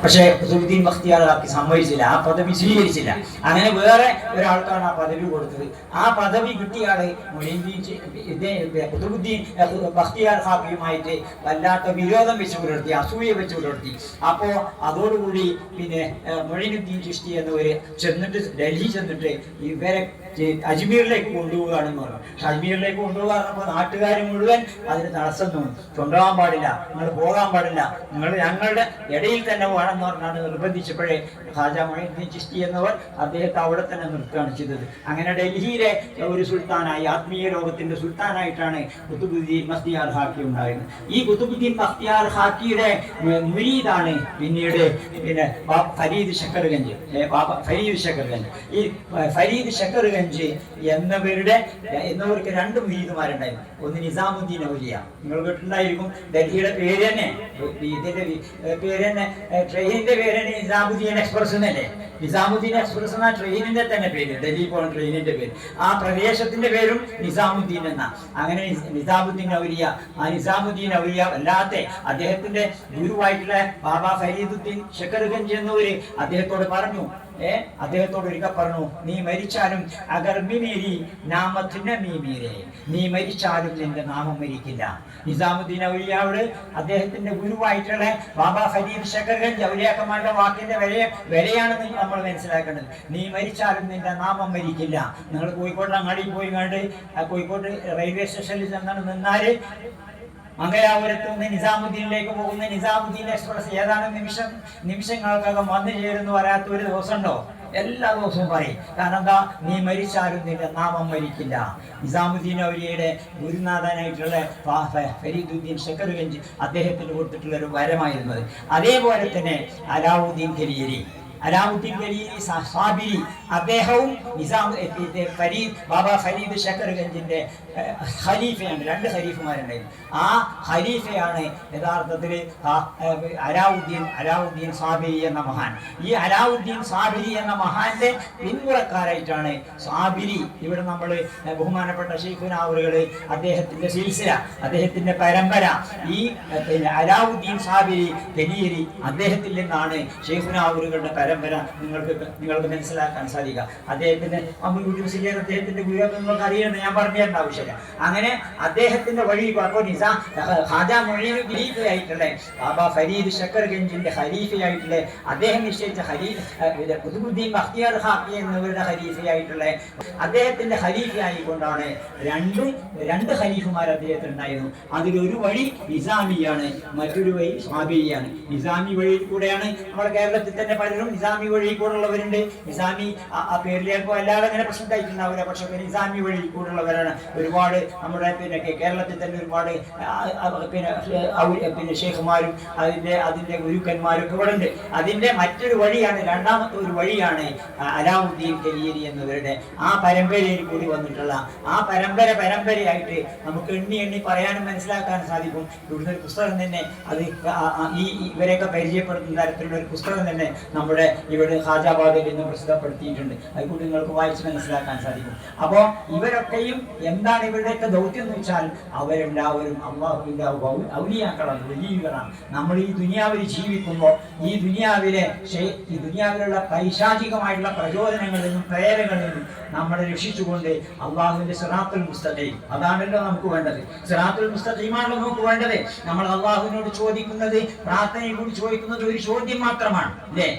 പക്ഷേ ഖുതുബുദ്ദീൻ ബഖ്തിയാർ ഖാക്കി സമ്മതിച്ചില്ല, ആ പദവി സ്വീകരിച്ചില്ല. അങ്ങനെ വേറെ ഒരാൾക്കാണ് ആ പദവി കൊടുത്തത്. ആ പദവി കിട്ടിയ ആള് ഖുതുബുദ്ദീൻ ബഖ്തിയാർ ഖാക്കിയുമായിട്ട് വല്ലാത്ത വിരോധം വെച്ച് പുലർത്തി, അസൂയ വെച്ച് പുലർത്തി. അപ്പോ അതോടുകൂടി പിന്നെ മൊയ്നുദ്ദീൻ ചിശ്തി എന്നവര് ചെന്നിട്ട് ഡൽഹി ചെന്നിട്ട് ഇവരെ അജ്മീറിലേക്ക് കൊണ്ടുപോവുകയാണെന്ന് പറഞ്ഞു. അജ്മീറിലേക്ക് കൊണ്ടുപോകാൻ പറഞ്ഞപ്പോൾ നാട്ടുകാർ മുഴുവൻ അതിന് തടസ്സം തോന്നി. കൊണ്ടുപോകാൻ പാടില്ല, നിങ്ങൾ പോകാൻ പാടില്ല, നിങ്ങൾ ഞങ്ങളുടെ ഇടയിൽ തന്നെ വേണമെന്ന് പറഞ്ഞാണ് നിർബന്ധിച്ചപ്പോഴേ ഖാജ മൊയ്നുദ്ദീൻ ചിശ്തി എന്നവർ അദ്ദേഹത്തെ അവിടെ തന്നെ നിർത്തുകയാണ് ചെയ്തത്. അങ്ങനെ ഡൽഹിയിലെ ഒരു സുൽത്താനായി, ആത്മീയ ലോകത്തിന്റെ സുൽത്താനായിട്ടാണ് ഖുതുബുദ്ദീൻ ബഖ്തിയാർ ഖാക്കി ഉണ്ടായിരുന്നത്. ഈ ഖുതുബുദ്ദീൻ ബഖ്തിയാർ ഖാക്കിയുടെ മുരീദാണ് പിന്നീട് പിന്നെ ഫരീദ് ശക്കർഗഞ്ച്. ഈ ഫരീദ് ശക്കർഗഞ്ച് എന്നവർക്ക് രണ്ട് മുരീദുമാരുണ്ടായിരുന്നു. ഒന്ന് നിസാമുദ്ദീൻ ഔലിയ, നിങ്ങൾ കേട്ടിട്ടുണ്ടായിരിക്കും. ഡൽഹിയുടെ പേര് തന്നെ, ഇതിന്റെ പേര് തന്നെ, ട്രെയിനിന്റെ പേര് തന്നെ നിസാമുദ്ദീൻ എക്സ്പ്രസ് എന്നല്ലേ. നിസാമുദ്ദീൻ എക്സ്പ്രസ് എന്ന ട്രെയിനിന്റെ തന്നെ പേര്, ഡൽഹി പോകുന്ന ട്രെയിനിന്റെ പേര്. ആ പ്രദേശത്തിന്റെ പേരും നിസാമുദ്ദീൻ എന്ന. അങ്ങനെ നിസാമുദ്ദീൻ ഔലിയ, ആ നിസാമുദ്ദീൻ ഔലിയ അല്ലാത്ത അദ്ദേഹത്തിന്റെ ഗുരുവായിട്ടുള്ള ബാബ ഫരീദുദ്ദീൻ ശക്കർഗഞ്ച് എന്നവര് അദ്ദേഹത്തോട് പറഞ്ഞു, അദ്ദേഹത്തോട് ഒരിക്കൽ പറഞ്ഞു, നീ മരിച്ചാലും അഗർ മിമേരി നാമത്തിന് മീമീരെ, നീ മരിച്ചാലും നിന്റെ നാമം മരിക്കില്ല. നിസാമുദ്ദീൻ ഔലിയാവോട് അദ്ദേഹത്തിന്റെ ഗുരുവായിട്ടുള്ള ബാബ ഫരീദ് ശക്കർഗഞ്ച് ഔലിയാക്കന്മാരുടെ വാക്കിന്റെ വിലയാണ് നമ്മൾ മനസ്സിലാക്കേണ്ടത്. നീ മരിച്ചാലും നിന്റെ നാമം മരിക്കില്ല. നിങ്ങൾ കോഴിക്കോട് അങ്ങാടി പോയി കണ്ട് കോഴിക്കോട് റെയിൽവേ സ്റ്റേഷനിൽ ചെന്നാണ് നിന്നാല് മംഗലാപുരത്ത് നിന്ന് നിസാമുദ്ദീനിലേക്ക് പോകുന്ന നിസാമുദ്ദീൻ എക്സ്പ്രസ് ഏതാനും നിമിഷങ്ങൾക്കകം വന്നു ചേരുന്നു പറയാത്ത ഒരു ദിവസം ഉണ്ടോ? എല്ലാ ദിവസവും പറയും. കാരണം എന്താ? നീ മരിച്ചാലും നിന്റെ നാമം മരിക്കില്ല. നിസാമുദ്ദീൻ ഔലിയയുടെ ഗുരുനാഥനായിട്ടുള്ള ഫരീദുദ്ദീൻ ശക്കർഗഞ്ച് അദ്ദേഹത്തിന് കൊടുത്തിട്ടുള്ള ഒരു വരമായിരുന്നത്. അതേപോലെ തന്നെ അലാവുദ്ദീൻ ഖലീലി സാബിരി അദ്ദേഹവും ബാബ ഫരീദ് ശക്കർഗഞ്ചിന്റെ ഖലീഫയാണ്. രണ്ട് ഖലീഫുമാരുണ്ടായിരുന്നു. ആ ഖലീഫയാണ് യഥാർത്ഥത്തിൽ അലാവുദ്ദീൻ സാബിരി എന്ന മഹാൻ. ഈ അലാവുദ്ദീൻ സാബിരി എന്ന മഹാന്റെ പിന്മുറക്കാരായിട്ടാണ് സാബിരി. ഇവിടെ നമ്മൾ ബഹുമാനപ്പെട്ട ശൈഖുനാവറുകള് അദ്ദേഹത്തിന്റെ സിൽസില, അദ്ദേഹത്തിന്റെ പരമ്പര, ഈ അലാവുദ്ദീൻ സാബിരി ഖലീലി അദ്ദേഹത്തിൽ നിന്നാണ് ശൈഖുനാവറുകളുടെ പരമ്പര നിങ്ങൾക്ക് മനസ്സിലാക്കാൻ സാധിക്കുക. അദ്ദേഹത്തിന്റെ അദ്ദേഹത്തിന്റെ ഗുരുവായൂർ നിങ്ങൾക്ക് അറിയണം, ഞാൻ പറഞ്ഞു തരേണ്ട ആവശ്യമില്ല. അങ്ങനെ അദ്ദേഹത്തിന്റെ വഴി ഖാജ ഖലീഫയായിട്ടുള്ള ബാബ ഫരീദ് ശക്കർഗഞ്ചിന്റെ ഖലീഫയായിട്ടുള്ള അദ്ദേഹം നിശ്ചയിച്ച ഖുതുബുദ്ദീൻ ബഖ്തിയാർ ഖാക്കി എന്നവരുടെ ഖലീഫയായിട്ടുള്ള അദ്ദേഹത്തിന്റെ ഖലീഫയായിക്കൊണ്ടാണ് രണ്ട് ഖലീഫുമാർ അദ്ദേഹത്തിന് ഉണ്ടായിരുന്നു. അതിലൊരു വഴി നിസാമിയാണ്, മറ്റൊരു വഴി സ്വാബിയാണ്. നിസാമി വഴിയിൽ കൂടെയാണ് നമ്മുടെ കേരളത്തിൽ തന്നെ പലരും നിസാമി വഴി കൂടെ ഉള്ളവരുണ്ട്. നിസാമി ആ പേരിലേക്കോ അല്ലാതെ അങ്ങനെ പ്രശ്നമായിട്ടുണ്ടാവില്ല. പക്ഷെ നിസാമി വഴി കൂടെ ഉള്ളവരാണ് ഒരുപാട്. നമ്മുടെ പിന്നെ കേരളത്തിൽ തന്നെ ഒരുപാട് പിന്നെ ഷേഖുമാരും അതിന്റെ ഗുരുക്കന്മാരും ഒക്കെ ഇവിടെ ഉണ്ട്. അതിന്റെ മറ്റൊരു വഴിയാണ്, രണ്ടാമത്തെ ഒരു വഴിയാണ് അലാവുദ്ദീൻ ഖലീലി എന്നവരുടെ ആ പരമ്പരയിൽ കൂടി വന്നിട്ടുള്ള ആ പരമ്പരയായിട്ട് നമുക്ക് എണ്ണി പറയാനും മനസ്സിലാക്കാനും സാധിക്കും. ഇവിടുന്ന് ഒരു പുസ്തകം തന്നെ അത് ഇവരെയൊക്കെ പരിചയപ്പെടുത്തുന്ന തരത്തിലുള്ള ഒരു പുസ്തകം തന്നെ നമ്മുടെ ഇവിടെ ഖാജാബാദിൽ നിന്ന് പ്രസിദ്ധപ്പെടുത്തിയിട്ടുണ്ട്. അതുകൊണ്ട് നിങ്ങൾക്ക് വായിച്ച് മനസ്സിലാക്കാൻ സാധിക്കും. അപ്പോൾ ഇവരൊക്കെയും എന്താണ് ഇവരുടെയൊക്കെ ദൗത്യം എന്ന് വെച്ചാൽ അവരെല്ലാവരും അള്ളാഹുവിന്റെ ഔലിയാക്കളാണ്, വലിയവരാണ്. നമ്മൾ ഈ ദുനിയാവിൽ ജീവിക്കുമ്പോൾ ഈ ദുനിയാവിലുള്ള പൈശാചികമായിട്ടുള്ള പ്രചോദനങ്ങളിൽ നിന്നും പ്രേരകളിൽ നിന്നും നമ്മളെ രക്ഷിച്ചുകൊണ്ട് അള്ളാഹുവിന്റെ സിറാത്തുൽ മുസ്തഖീം, അതാണല്ലോ നമുക്ക് വേണ്ടത്. സിറാത്തുൽ മുസ്തഖീമാണല്ലോ നമുക്ക് വേണ്ടത്. നമ്മൾ അള്ളാഹുവിനോട് ചോദിക്കുന്നത്, പ്രാർത്ഥനയോട് ചോദിക്കുന്നത് ഒരു ചോദ്യം മാത്രമാണ്, അല്ലേ?